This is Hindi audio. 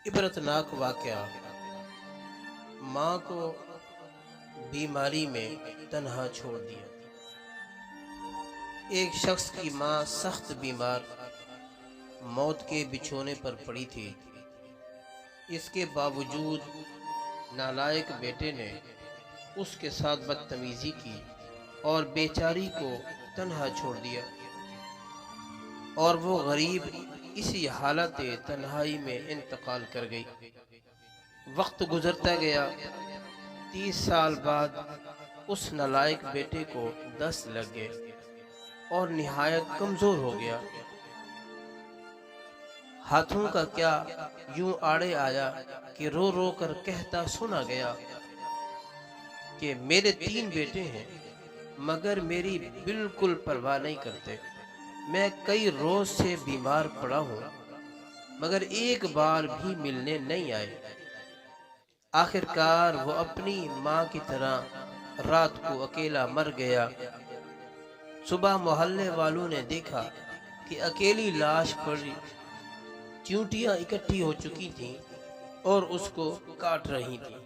इबरतनाक वाक़या। माँ को बीमारी में तन्हा छोड़ दिया। एक शख्स की माँ सख्त बीमार मौत के बिछोने पर पड़ी थी। इसके बावजूद नालायक बेटे ने उसके साथ बदतमीजी की और बेचारी को तन्हा छोड़ दिया और वो गरीब इसी हालत तन्हाई में इंतकाल कर गई। वक्त गुजरता गया। 30 साल बाद उस नालायक बेटे को दस्त लग गए और निहायत कमजोर हो गया। हाथों का क्या यूं आड़े आया कि रो रो कर कहता सुना गया कि मेरे 3 बेटे हैं मगर मेरी बिल्कुल परवाह नहीं करते। मैं कई रोज से बीमार पड़ा हूँ मगर एक बार भी मिलने नहीं आए। आखिरकार वो अपनी माँ की तरह रात को अकेला मर गया। सुबह मोहल्ले वालों ने देखा कि अकेली लाश पड़ी, चींटियां इकट्ठी हो चुकी थीं और उसको काट रही थीं।